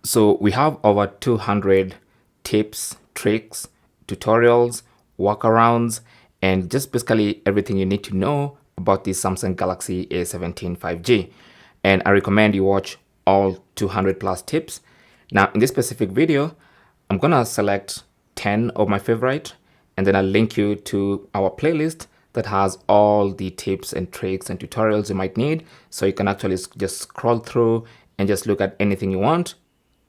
So we have over 200 tips, tricks, tutorials, workarounds, and just basically everything you need to know about the Samsung Galaxy A17 5G. And I recommend you watch all 200 plus tips. Now, in this specific video, I'm gonna select 10 of my favorite, and then I'll link you to our playlist that has all the tips and tricks and tutorials you might need. So you can actually just scroll through and just look at anything you want,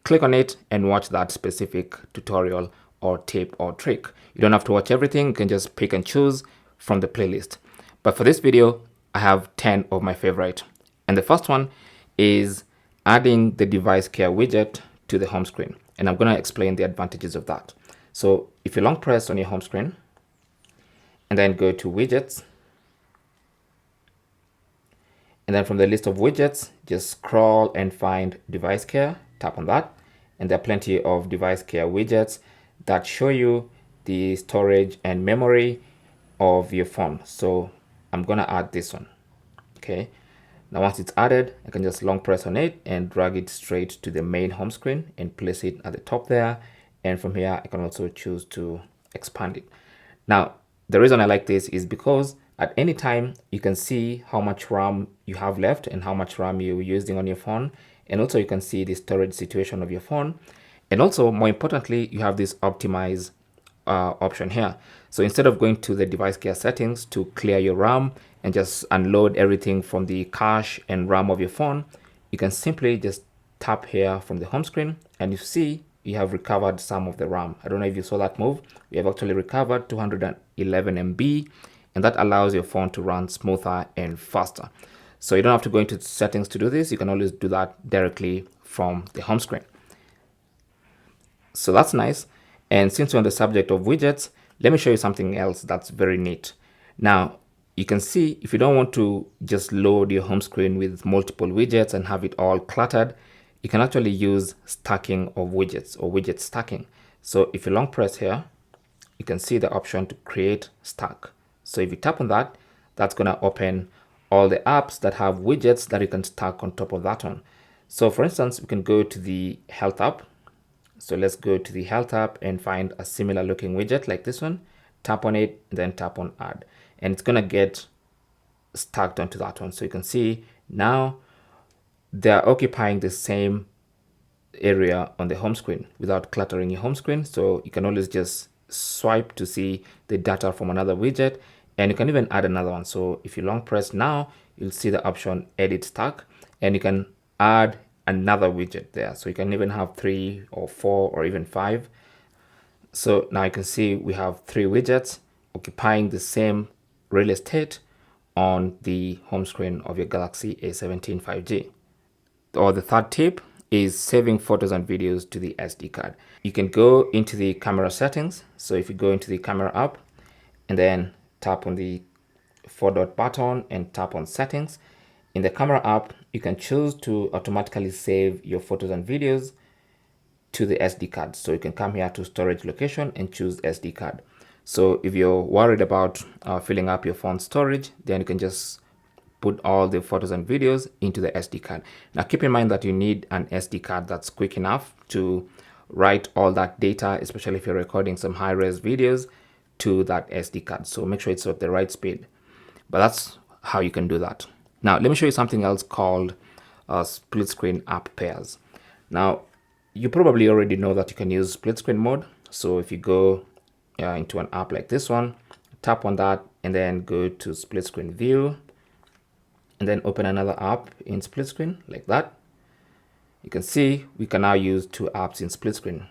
click on it and watch that specific tutorial or tip or trick. You don't have to watch everything, you can just pick and choose from the playlist. But for this video, I have 10 of my favorite. And the first one is adding the device care widget to the home screen. And I'm going to explain the advantages of that. So if you long press on your home screen and then go to widgets, and then from the list of widgets, just scroll and find device care, tap on that. And there are plenty of device care widgets that show you the storage and memory of your phone. So I'm gonna add this one. Okay. Now once it's added, I can just long press on it and drag it straight to the main home screen and place it at the top there. And from here, I can also choose to expand it. Now, the reason I like this is because at any time, you can see how much RAM you have left and how much RAM you're using on your phone. And also you can see the storage situation of your phone. And also, more importantly, you have this optimize option here. So instead of going to the device care settings to clear your RAM and just unload everything from the cache and RAM of your phone, you can simply just tap here from the home screen and you see you have recovered some of the RAM. I don't know if you saw that move. We have actually recovered 211 MB, and that allows your phone to run smoother and faster. So you don't have to go into settings to do this. You can always do that directly from the home screen. So that's nice. And since we're on the subject of widgets, let me show you something else that's very neat. Now, you can see if you don't want to just load your home screen with multiple widgets and have it all cluttered, you can actually use stacking of widgets or widget stacking. So if you long press here, you can see the option to create stack. So if you tap on that, that's going to open all the apps that have widgets that you can stack on top of that one. So for instance, we can go to the health app. So let's go to the health app and find a similar looking widget like this one. Tap on it, then tap on add. And it's going to get stacked onto that one. So you can see now they're occupying the same area on the home screen without cluttering your home screen. So you can always just swipe to see the data from another widget, and you can even add another one. So if you long press now, you'll see the option edit stack, and you can add another widget there. So you can even have 3 or 4 or even 5. So now you can see we have 3 widgets occupying the same real estate on the home screen of your Galaxy A17 5G. Or the third tip is saving photos and videos to the SD card. You can go into the camera settings. So if you go into the camera app and then tap on the 4-dot button and tap on settings, in the camera app, you can choose to automatically save your photos and videos to the SD card. So you can come here to storage location and choose SD card. So if you're worried about filling up your phone storage, then you can just put all the photos and videos into the SD card. Now keep in mind that you need an SD card that's quick enough to write all that data, especially if you're recording some high-res videos, to that SD card. So make sure it's at the right speed. But that's how you can do that. Now let me show you something else called split screen app pairs. Now you probably already know that you can use split screen mode. So if you go into an app like this one, tap on that and then go to split screen view, and then open another app in split screen like that. You can see we can now use 2 apps in split screen.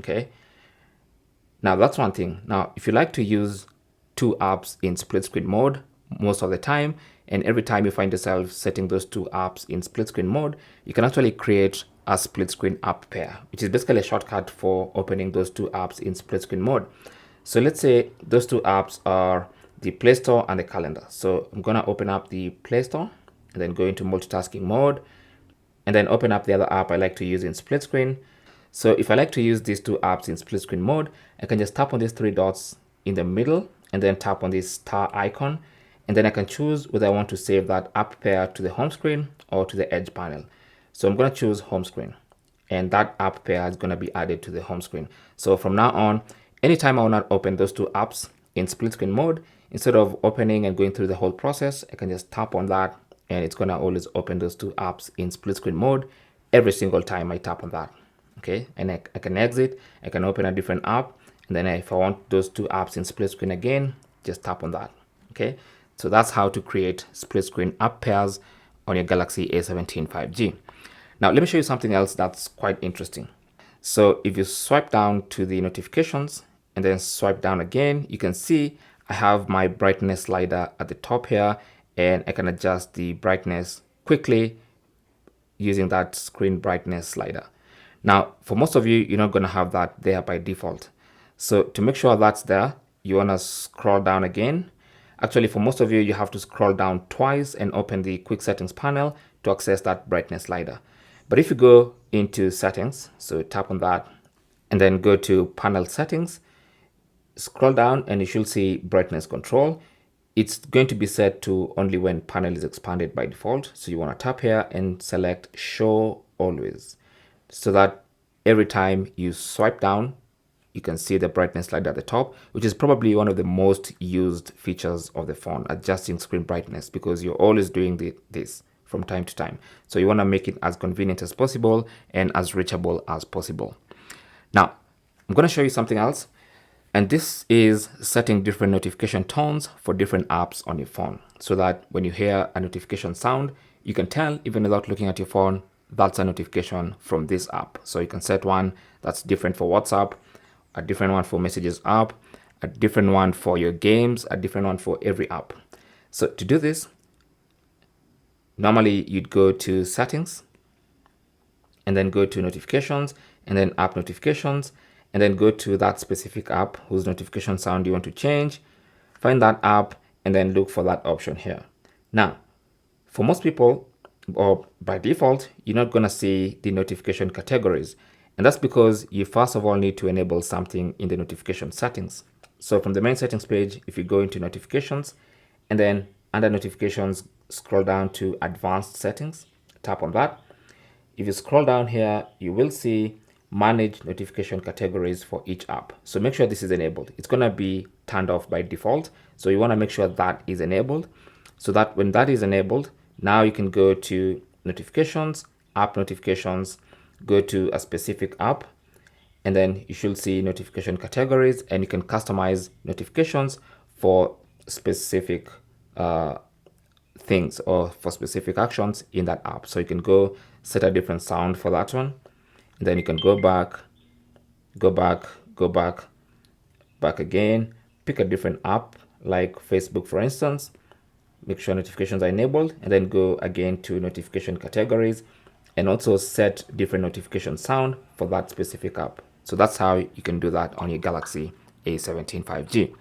Okay. Now that's one thing. Now, if you like to use 2 apps in split screen mode most of the time, and every time you find yourself setting those 2 apps in split screen mode, you can actually create a split screen app pair, which is basically a shortcut for opening those 2 apps in split screen mode. So let's say those 2 apps are the Play Store and the calendar. So I'm going to open up the Play Store and then go into multitasking mode and then open up the other app I like to use in split screen. So if I like to use these 2 apps in split screen mode, I can just tap on these 3 dots in the middle and then tap on this star icon. And then I can choose whether I want to save that app pair to the home screen or to the edge panel. So I'm going to choose home screen. and that app pair is going to be added to the home screen. So from now on, anytime I want to open those two apps in split screen mode, instead of opening and going through the whole process, I can just tap on that and it's going to always open those two apps in split screen mode every single time I tap on that. Okay, and I can exit, I can open a different app, and then if I want those two apps in split screen again, just tap on that. Okay, so that's how to create split screen app pairs on your Galaxy A17 5G. Now let me show you something else that's quite interesting. So if you swipe down to the notifications and then swipe down again, you can see I have my brightness slider at the top here, and I can adjust the brightness quickly using that screen brightness slider. Now, for most of you, you're not going to have that there by default. So to make sure that's there, you want to scroll down again. Actually, for most of you, you have to scroll down twice and open the quick settings panel to access that brightness slider. But if you go into settings, so tap on that and then go to panel settings, scroll down and you should see brightness control. It's going to be set to only when panel is expanded by default. So you want to tap here and select show always, so that every time you swipe down, you can see the brightness slider at the top, which is probably one of the most used features of the phone, adjusting screen brightness, because you're always doing this from time to time. So you want to make it as convenient as possible and as reachable as possible. Now, I'm going to show you something else. And this is setting different notification tones for different apps on your phone, so that when you hear a notification sound, you can tell, even without looking at your phone, that's a notification from this app. So you can set one that's different for WhatsApp, a different one for Messages app, a different one for your games, a different one for every app. So to do this, normally you'd go to settings and then go to notifications and then app notifications, and then go to that specific app whose notification sound you want to change, find that app, and then look for that option here. Now, for most people, or by default, you're not going to see the notification categories. And that's because you first of all need to enable something in the notification settings. So from the main settings page, if you go into notifications and then under notifications, scroll down to advanced settings, tap on that. If you scroll down here, you will see manage notification categories for each app. So make sure this is enabled. It's going to be turned off by default. So you want to make sure that is enabled, so that when that is enabled, now you can go to notifications, app notifications, go to a specific app, and then you should see notification categories, and you can customize notifications for specific things or for specific actions in that app. So you can go set a different sound for that one. And then you can go back again, pick a different app like Facebook, for instance, make sure notifications are enabled, and then go again to notification categories and also set different notification sound for that specific app. So that's how you can do that on your Galaxy A17 5G.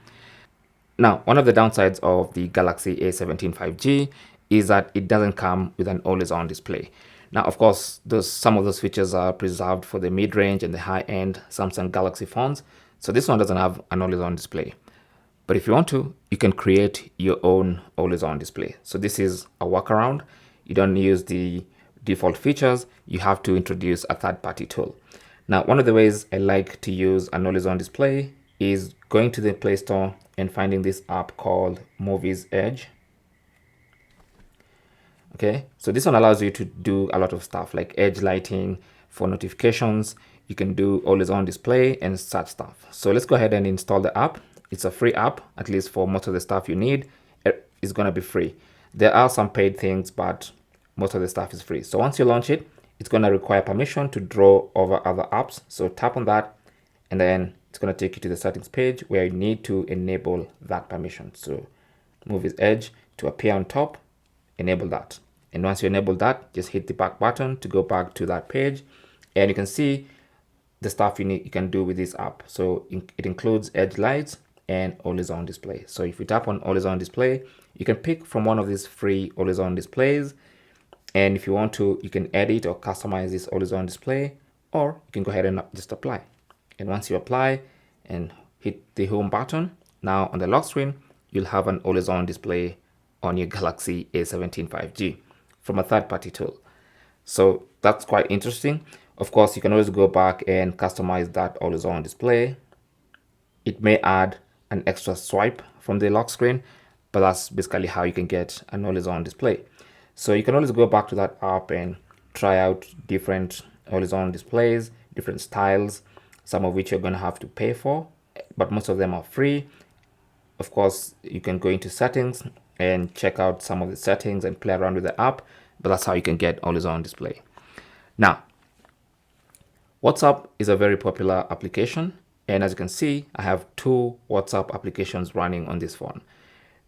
Now, one of the downsides of the Galaxy A17 5G is that it doesn't come with an always-on display. Now, of course, some of those features are preserved for the mid-range and the high-end Samsung Galaxy phones. So this one doesn't have an always-on display. But if you want to, you can create your own always-on display. So this is a workaround. You don't use the default features. You have to introduce a third-party tool. Now, one of the ways I like to use an always-on display is going to the Play Store and finding this app called Movies Edge. Okay, so this one allows you to do a lot of stuff like edge lighting for notifications. You can do always on display and such stuff. So let's go ahead and install the app. It's a free app, at least for most of the stuff you need. It's going to be free. There are some paid things, but most of the stuff is free. So once you launch it, it's going to require permission to draw over other apps. So tap on that, and then it's going to take you to the settings page where you need to enable that permission. So Movies Edge to appear on top, enable that. And once you enable that, just hit the back button to go back to that page, and you can see the stuff you can do with this app. So it includes edge lights and always on display. So if you tap on always on display, you can pick from one of these free always on displays, and if you want to, you can edit or customize this always on display, or you can go ahead and just apply. And once you apply and hit the home button, now on the lock screen, you'll have an always on display on your Galaxy A17 5G from a third-party tool. So that's quite interesting. Of course, you can always go back and customize that always on display. It may add an extra swipe from the lock screen, but that's basically how you can get an always on display. So you can always go back to that app and try out different always on displays, different styles, some of which you're going to have to pay for, but most of them are free. Of course, you can go into settings and check out some of the settings and play around with the app, but that's how you can get always on display. Now, WhatsApp is a very popular application, and as you can see, I have two WhatsApp applications running on this phone.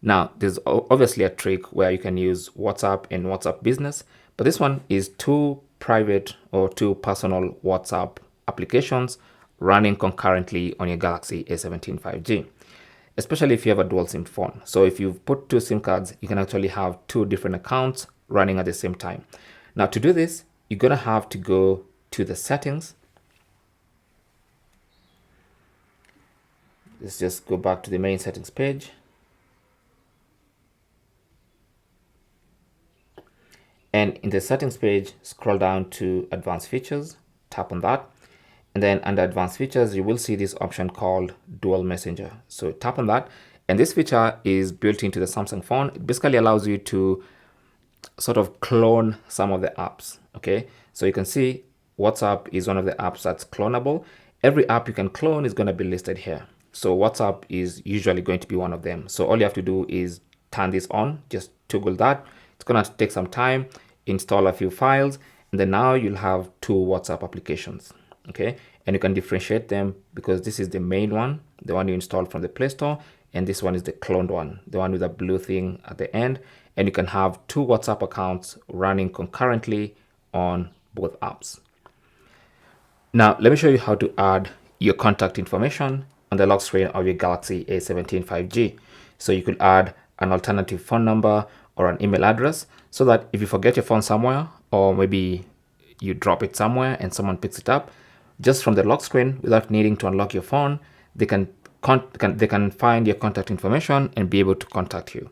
Now, there's obviously a trick where you can use WhatsApp and WhatsApp Business, but this one is two private or two personal WhatsApp applications running concurrently on your Galaxy A17 5G, especially if you have a dual SIM phone. So if you put two SIM cards, you can actually have two different accounts running at the same time. Now, to do this, you're going to have to go to the settings. Let's just go back to the main settings page. And in the settings page, scroll down to advanced features, tap on that. And then under advanced features, you will see this option called dual messenger. So tap on that. And this feature is built into the Samsung phone. It basically allows you to sort of clone some of the apps. Okay. So you can see WhatsApp is one of the apps that's clonable. Every app you can clone is going to be listed here. So WhatsApp is usually going to be one of them. So all you have to do is turn this on, just toggle that. It's going to take some time, install a few files, and then now you'll have two WhatsApp applications. Okay, and you can differentiate them because this is the main one, the one you installed from the Play Store, and this one is the cloned one, the one with a blue thing at the end. And you can have two WhatsApp accounts running concurrently on both apps. Now, let me show you how to add your contact information on the lock screen of your Galaxy A17 5G. So you could add an alternative phone number or an email address so that if you forget your phone somewhere, or maybe you drop it somewhere and someone picks it up, just from the lock screen without needing to unlock your phone, they can find your contact information and be able to contact you.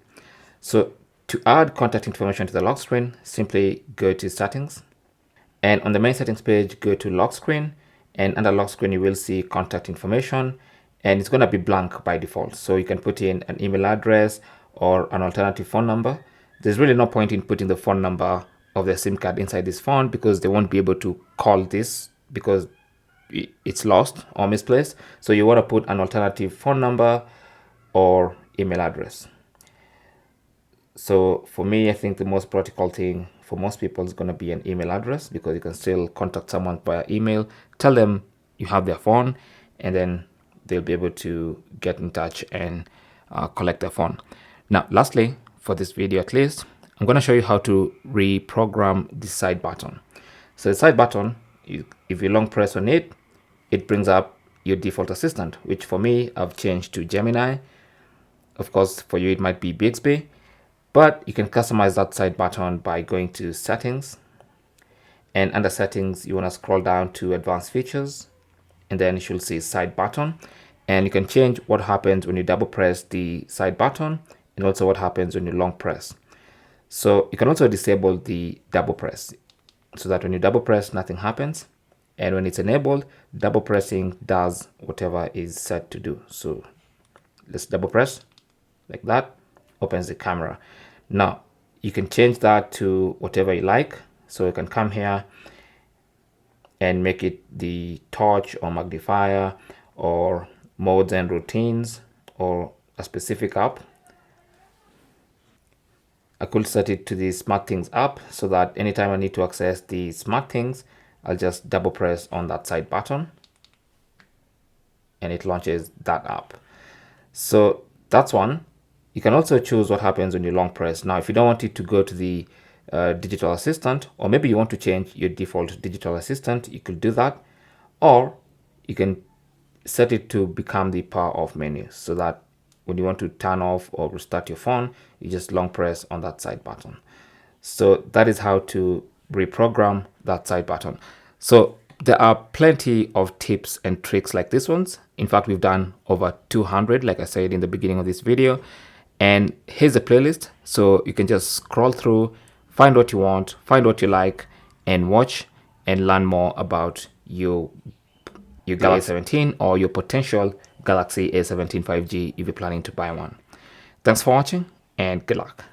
So to add contact information to the lock screen, simply go to settings, and on the main settings page, go to lock screen, and under lock screen, you will see contact information, and it's going to be blank by default. So you can put in an email address or an alternative phone number. There's really no point in putting the phone number of the SIM card inside this phone because they won't be able to call this because it's lost or misplaced. So you want to put an alternative phone number or email address. So for me, I think the most practical thing for most people is going to be an email address because you can still contact someone via email, tell them you have their phone, and then they'll be able to get in touch and collect their phone. Now, lastly, for this video at least, I'm going to show you how to reprogram the side button. So the side button, if you long press on it, it brings up your default assistant, which for me, I've changed to Gemini. Of course, for you, it might be Bixby, but you can customize that side button by going to settings. And under settings, you want to scroll down to advanced features, and then you should see side button. And you can change what happens when you double press the side button and also what happens when you long press. So you can also disable the double press so that when you double press, nothing happens. And when it's enabled, double pressing does whatever is set to do. So let's double press like that, opens the camera. Now you can change that to whatever you like. So you can come here and make it the torch or magnifier or modes and routines or a specific app. I could set it to the SmartThings app so that anytime I need to access the SmartThings, I'll just double press on that side button and it launches that app. So that's one. You can also choose what happens when you long press. Now, if you don't want it to go to the digital assistant, or maybe you want to change your default digital assistant, you could do that. Or you can set it to become the power off menu so that when you want to turn off or restart your phone, you just long press on that side button. So that is how to reprogram that side button. So there are plenty of tips and tricks like this ones. In fact, we've done over 200, like I said in the beginning of this video. And here's a playlist. So you can just scroll through, find what you want, find what you like, and watch. and learn more about your Galaxy A17 or your potential Galaxy A17 5G if you're planning to buy one. Thanks for watching and good luck.